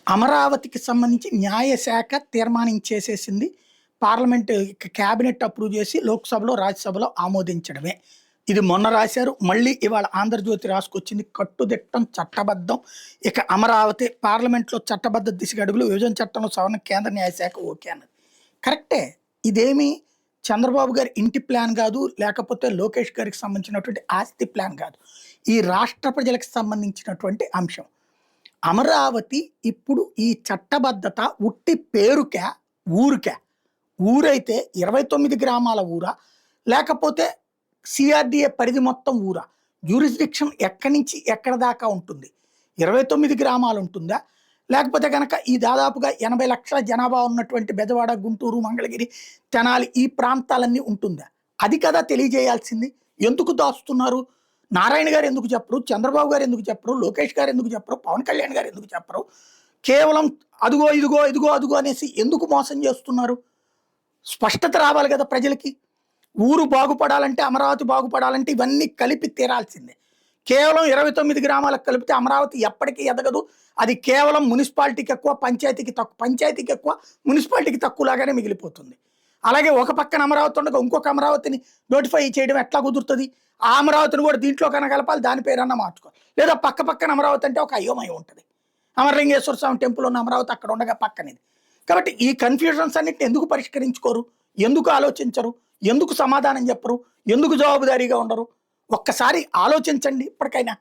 అమరావతికి సంబంధించి న్యాయశాఖ తీర్మానం చేసేసింది. పార్లమెంట్ క్యాబినెట్ అప్రూవ్ చేసి లోక్సభలో, రాజ్యసభలో ఆమోదించడమే. ఇది మొన్న రాశారు. మళ్ళీ ఇవాళ ఆంధ్రజ్యోతి రాసుకొచ్చింది. కట్టుదిట్టం, చట్టబద్ధం. ఇక అమరావతి పార్లమెంట్లో చట్టబద్ధ దిశగా అడుగులు. విభజన చట్టంలో సవరణ కేంద్ర న్యాయశాఖ ఓకే అన్నది. కరెక్టే. ఇదేమి చంద్రబాబు గారి ఇంటి ప్లాన్ కాదు, లేకపోతే లోకేష్ గారికి సంబంధించినటువంటి ఆస్తి ప్లాన్ కాదు. ఈ రాష్ట్ర ప్రజలకు సంబంధించినటువంటి అంశం. అమరావతి ఇప్పుడు ఈ చట్టబద్ధత ఉట్టి పేరుకే, ఊరికే. ఊరైతే 29 గ్రామాల ఊరా, లేకపోతే సిఆర్డిఏ పరిధి మొత్తం ఊరా? జ్యూరిస్డిక్షన్ ఎక్కడి నుంచి ఎక్కడ దాకా ఉంటుంది? 29 గ్రామాలు ఉంటుందా? లేకపోతే కనుక ఈ దాదాపుగా 80 లక్షల జనాభా ఉన్నటువంటి బెజవాడ, గుంటూరు, మంగళగిరి, తెనాలి ఈ ప్రాంతాలన్నీ ఉంటుందా? అది కదా తెలియజేయాల్సింది. ఎందుకు దాస్తున్నారు? నారాయణ గారు ఎందుకు చెప్పరు? చంద్రబాబు గారు ఎందుకు చెప్పరు? లోకేష్ గారు ఎందుకు చెప్పరు? పవన్ కళ్యాణ్ గారు ఎందుకు చెప్పరు? కేవలం అదుగో ఇదిగో, ఇదిగో అదుగో అనేసి ఎందుకు మోసం చేస్తున్నారు? స్పష్టత రావాలి కదా ప్రజలకి. ఊరు బాగుపడాలంటే, అమరావతి బాగుపడాలంటే ఇవన్నీ కలిపి తీరాల్సిందే. కేవలం 29 గ్రామాలకు కలిపితే అమరావతి ఎప్పటికీ ఎదగదు. అది కేవలం మున్సిపాలిటీకి ఎక్కువ, పంచాయతీకి తక్కువ. పంచాయతీకి ఎక్కువ, మున్సిపాలిటీకి తక్కువలాగానే మిగిలిపోతుంది. అలాగే ఒక పక్కన అమరావతి ఉండగా ఇంకొక అమరావతిని నోటిఫై చేయడం ఎట్లా కుదురుతుంది? ఆ అమరావతిని కూడా దీంట్లో కలపాలి, దాని పేరన్నా మార్చుకోవాలి. లేదా పక్క పక్కన అమరావతి అంటే ఒక అయోమయం ఉంటుంది. అమరలింగేశ్వర స్వామి టెంపుల్ ఉన్న అమరావతి అక్కడ ఉండగా పక్కనిది. కాబట్టి ఈ కన్ఫ్యూజన్స్ అన్నిటిని ఎందుకు పరిష్కరించుకోరు? ఎందుకు ఆలోచించరు? ఎందుకు సమాధానం చెప్పరు? ఎందుకు జవాబుదారీగా ఉండరు? ఒక్కసారి ఆలోచించండి ఇప్పటికైనా.